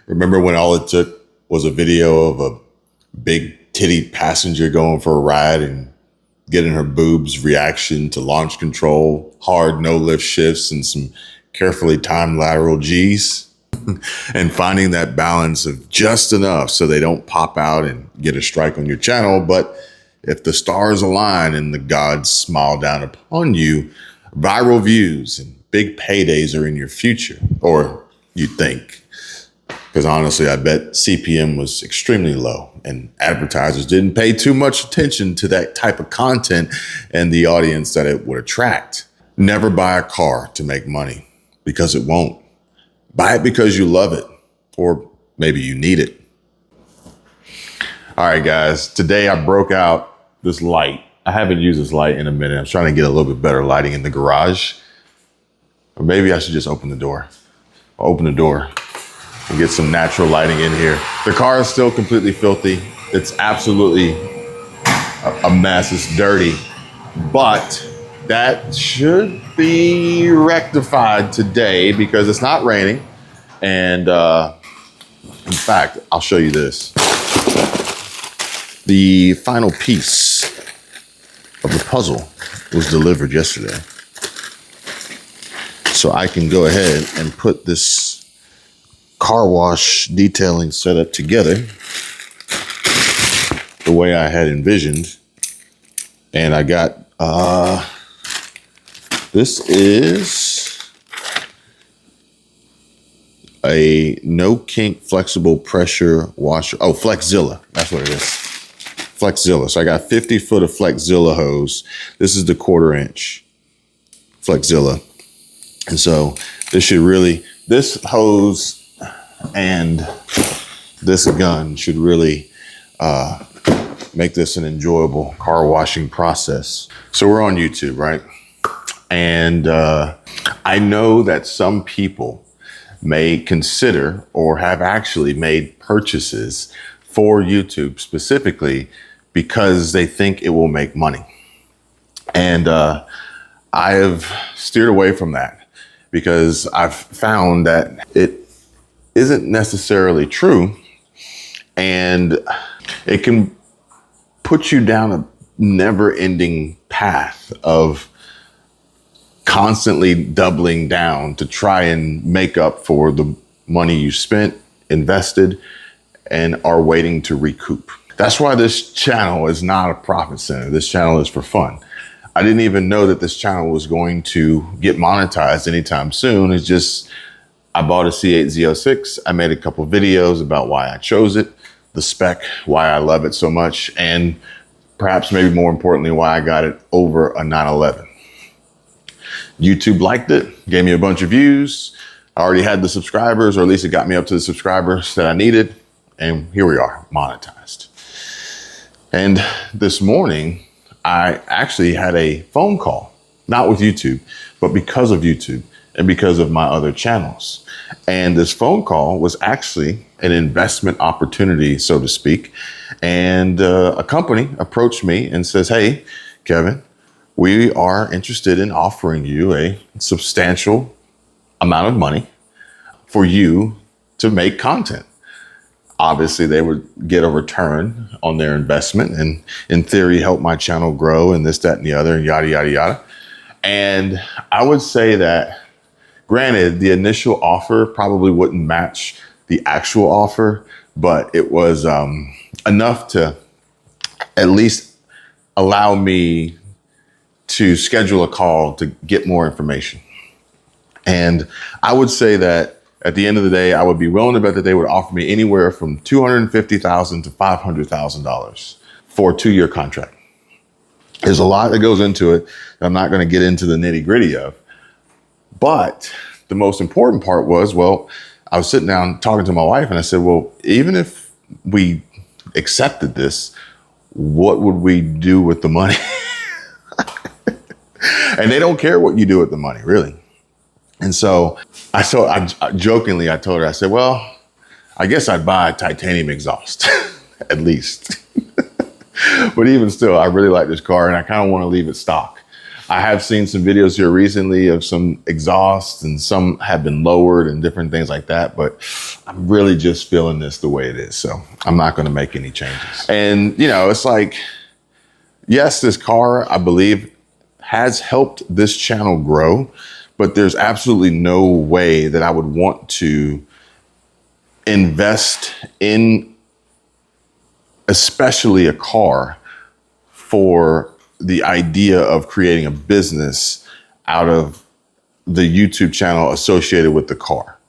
Remember when all it took was a video of a big titty passenger going for a ride and getting her boobs reaction to launch control, hard no lift shifts, and some carefully timed lateral G's? And finding that balance of just enough so they don't pop out and get a strike on your channel. But if the stars align and the gods smile down upon you, viral views and big paydays are in your future, or you think. Because honestly, I bet CPM was extremely low and advertisers didn't pay too much attention to that type of content and the audience that it would attract. Never buy a car to make money, because it won't. Buy it because you love it, or maybe you need it. All right, guys, today I broke out this light. I haven't used this light in a minute. I'm trying to get a little bit better lighting in the garage. Or maybe I should just open the door. I'll open the door and get some natural lighting in here. The car is still completely filthy. It's absolutely a mess. It's dirty, but that should be rectified today because it's not raining. And in fact, I'll show you this. The final piece of the puzzle was delivered yesterday. So I can go ahead and put this car wash detailing setup together the way I had envisioned. And I got, this is a no kink flexible pressure washer. Oh, Flexzilla. That's what it is. Flexzilla. So I got 50 foot of Flexzilla hose. This is the 1/4 inch Flexzilla. And so this should really, this hose and this gun should really make this an enjoyable car washing process. So we're on YouTube, right? And I know that some people may consider or have actually made purchases for YouTube specifically because they think it will make money. And I have steered away from that because I've found that it isn't necessarily true, and it can put you down a never-ending path of constantly doubling down to try and make up for the money you spent, invested, and are waiting to recoup. That's why this channel is not a profit center. This channel is for fun. I didn't even know that this channel was going to get monetized anytime soon. It's just, I bought a C8 Z06. I made a couple videos about why I chose it, the spec, why I love it so much, and perhaps maybe more importantly, why I got it over a 911. YouTube liked it, gave me a bunch of views. I already had the subscribers, or at least it got me up to the subscribers that I needed. And here we are, monetized. And this morning, I actually had a phone call, not with YouTube, but because of YouTube and because of my other channels. And this phone call was actually an investment opportunity, so to speak. And a company approached me and says, "Hey, Kevin, we are interested in offering you a substantial amount of money for you to make content." Obviously, they would get a return on their investment and in theory, help my channel grow and this, that, and the other, and yada, yada, yada. And I would say that, granted, the initial offer probably wouldn't match the actual offer, but it was enough to at least allow me to schedule a call to get more information. And I would say that at the end of the day, I would be willing to bet that they would offer me anywhere from $250,000 to $500,000 for a 2-year contract. There's a lot that goes into it that I'm not going to get into the nitty gritty of. But the most important part was, well, I was sitting down talking to my wife and I said, well, even if we accepted this, what would we do with the money? And they don't care what you do with the money, really. And so I jokingly, I told her, I said, well, I guess I'd buy a titanium exhaust, at least. But even still, I really like this car and I kind of want to leave it stock. I have seen some videos here recently of some exhausts, and some have been lowered and different things like that, but I'm really just feeling this the way it is. So I'm not going to make any changes. And, you know, it's like, yes, this car, I believe, has helped this channel grow, but there's absolutely no way that I would want to invest in, especially a car, for the idea of creating a business out of the YouTube channel associated with the car.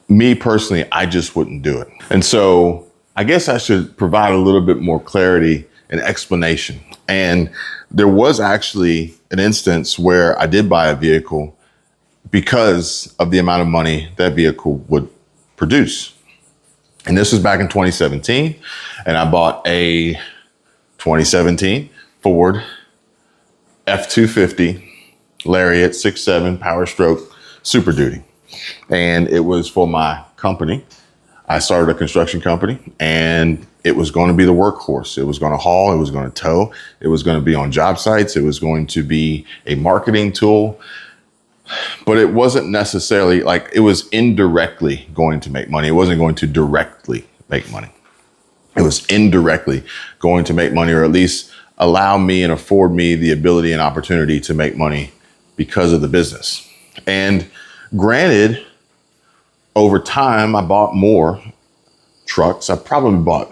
Me personally, I just wouldn't do it. And so I guess I should provide a little bit more clarity and explanation. And there was actually an instance where I did buy a vehicle because of the amount of money that vehicle would produce. And this was back in 2017. And I bought a 2017 Ford F-250 Lariat 6.7 Power Stroke Super Duty. And it was for my company. I started a construction company, and it was going to be the workhorse. It was going to haul, it was going to tow, it was going to be on job sites, it was going to be a marketing tool. But it wasn't necessarily like, it was indirectly going to make money. It wasn't going to directly make money. It was indirectly going to make money, or at least allow me and afford me the ability and opportunity to make money because of the business. And granted, over time, I bought more trucks. I probably bought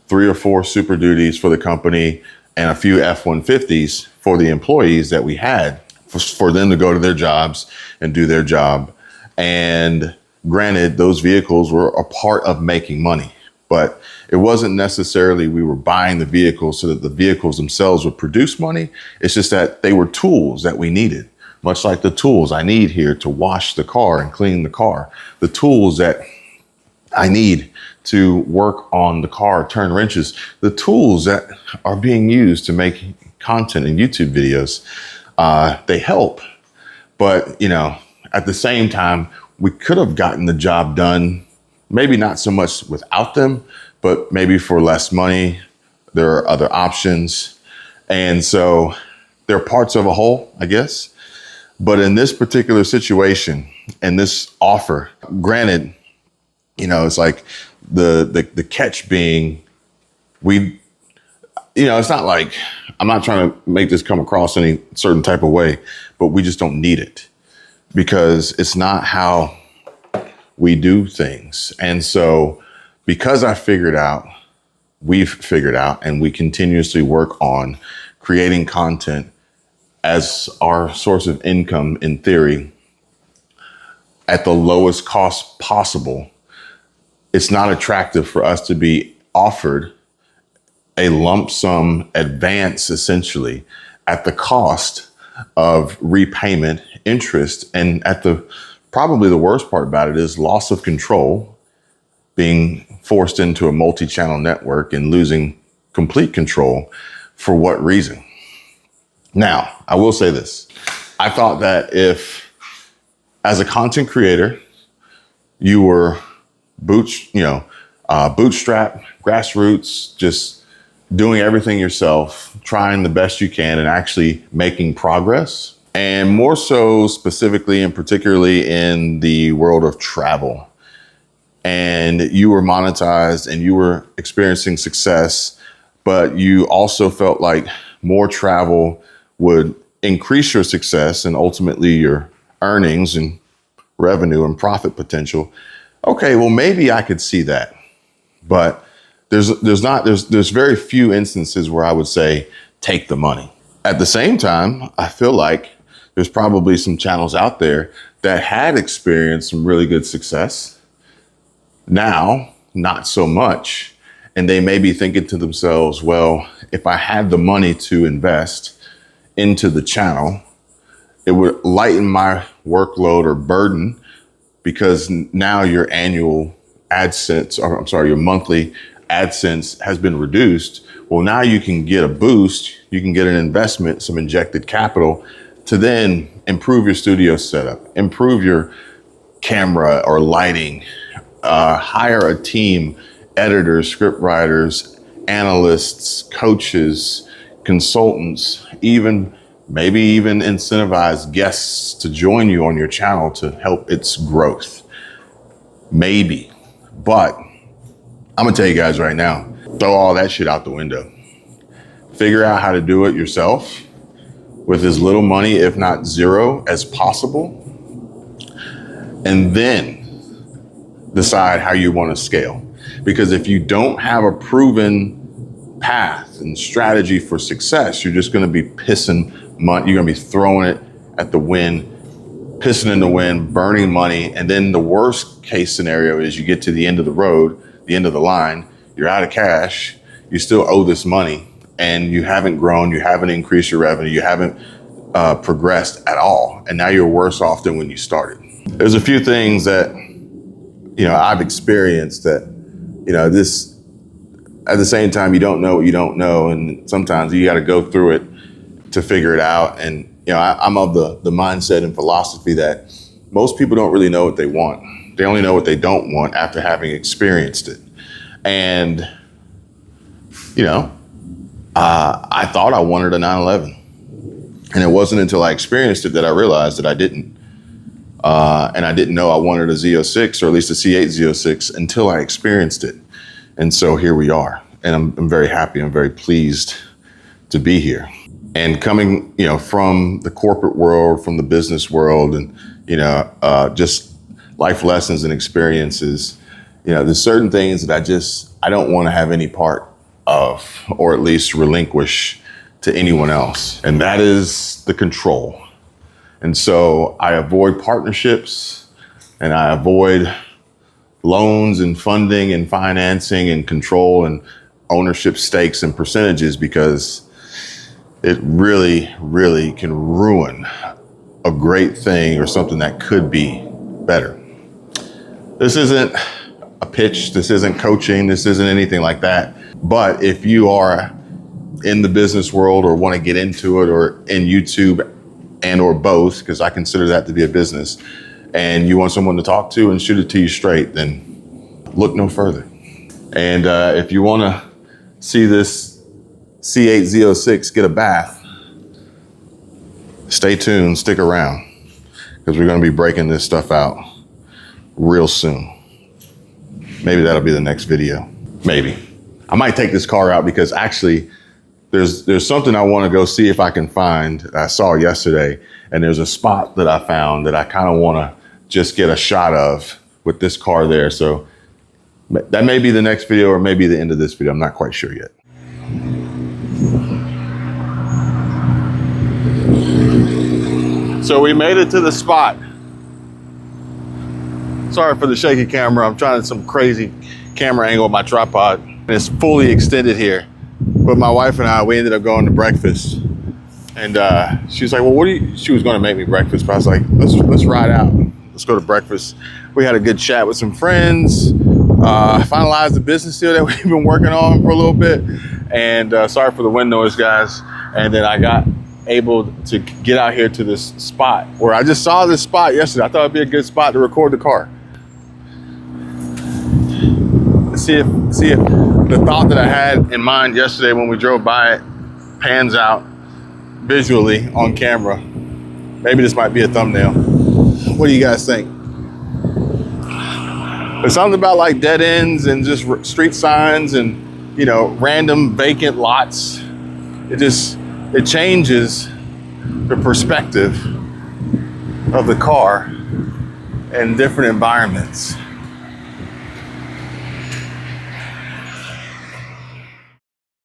3 or 4 Super Duties for the company and a few F-150s for the employees that we had, for them to go to their jobs and do their job. And granted, those vehicles were a part of making money, but it wasn't necessarily we were buying the vehicles so that the vehicles themselves would produce money. It's just that they were tools that we needed. Much like the tools I need here to wash the car and clean the car, the tools that I need to work on the car, turn wrenches, the tools that are being used to make content in YouTube videos, they help. But, you know, at the same time, we could have gotten the job done, maybe not so much without them, but maybe for less money. There are other options. And so they're parts of a whole, I guess. But in this particular situation and this offer, granted, you know, it's like the catch being, we, you know, it's not like, I'm not trying to make this come across any certain type of way, but we just don't need it because it's not how we do things. And so because we've figured out, and we continuously work on creating content as our source of income, in theory, at the lowest cost possible, it's not attractive for us to be offered a lump sum advance, essentially, at the cost of repayment, interest, and probably the worst part about it is loss of control, being forced into a multi-channel network and losing complete control. For what reason? Now, I will say this. I thought that if, as a content creator, you were bootstrap, grassroots, just doing everything yourself, trying the best you can, and actually making progress, and more so specifically and particularly in the world of travel, and you were monetized and you were experiencing success, but you also felt like more travel would increase your success and ultimately your earnings and revenue and profit potential. Okay, well, maybe I could see that, but there's very few instances where I would say take the money. At the same time, I feel like there's probably some channels out there that had experienced some really good success. Now, not so much. And they may be thinking to themselves, well, if I had the money to invest into the channel, it would lighten my workload or burden, because now your annual AdSense, or I'm sorry, your monthly AdSense has been reduced. Well, now you can get a boost, you can get an investment, some injected capital to then improve your studio setup, improve your camera or lighting, hire a team, editors, script writers, analysts, coaches, consultants, even Maybe even incentivize guests to join you on your channel to help its growth. Maybe. But I'm gonna tell you guys right now, throw all that shit out the window. Figure out how to do it yourself with as little money, if not zero, as possible. And then decide how you want to scale. Because if you don't have a proven path and strategy for success, you're just going to be pissing money. You're going to be throwing it at the wind, pissing in the wind, burning money. And then the worst case scenario is you get to the end of the road, the end of the line, you're out of cash, you still owe this money, and you haven't grown, you haven't increased your revenue, you haven't progressed at all. And now you're worse off than when you started. There's a few things that, I've experienced that, this, at the same time, you don't know what you don't know. And sometimes you got to go through it to figure it out. And, I'm of the mindset and philosophy that most people don't really know what they want. They only know what they don't want after having experienced it. And, I thought I wanted a 911. And it wasn't until I experienced it that I realized that I didn't. And I didn't know I wanted a Z06, or at least a C8 Z06, until I experienced it. And so here we are. And I'm very happy. I'm very pleased to be here. And coming, from the corporate world, from the business world, and, just life lessons and experiences, there's certain things that I don't want to have any part of, or at least relinquish to anyone else. And that is the control. And so I avoid partnerships, and I avoid loans and funding and financing and control and ownership stakes and percentages, because it really, really can ruin a great thing or something that could be better. This isn't a pitch. This isn't coaching. This isn't anything like that. But if you are in the business world or want to get into it, or in YouTube and or both, because I consider that to be a business, and you want someone to talk to and shoot it to you straight, then look no further. And if you want to see this C8 Z06 get a bath, stay tuned, stick around, because we're going to be breaking this stuff out real soon. Maybe that'll be the next video. Maybe. I might take this car out because actually there's something I want to go see if I can find that I saw yesterday. And there's a spot that I found that I kind of want to just get a shot of with this car there. So that may be the next video, or maybe the end of this video. I'm not quite sure yet. So we made it to the spot. Sorry for the shaky camera. I'm trying some crazy camera angle with my tripod. And it's fully extended here. But my wife and I, we ended up going to breakfast. And she was like, well, she was going to make me breakfast, but I was like, let's ride out. Let's go to breakfast. We had a good chat with some friends. Finalized the business deal that we've been working on for a little bit. And sorry for the wind noise, guys. And then I got able to get out here to this spot where I just saw this spot yesterday. I thought it'd be a good spot to record the car. See if the thought that I had in mind yesterday when we drove by it pans out visually on camera. Maybe this might be a thumbnail. What do you guys think? There's something about like dead ends and just street signs and, random vacant lots. It changes the perspective of the car in different environments.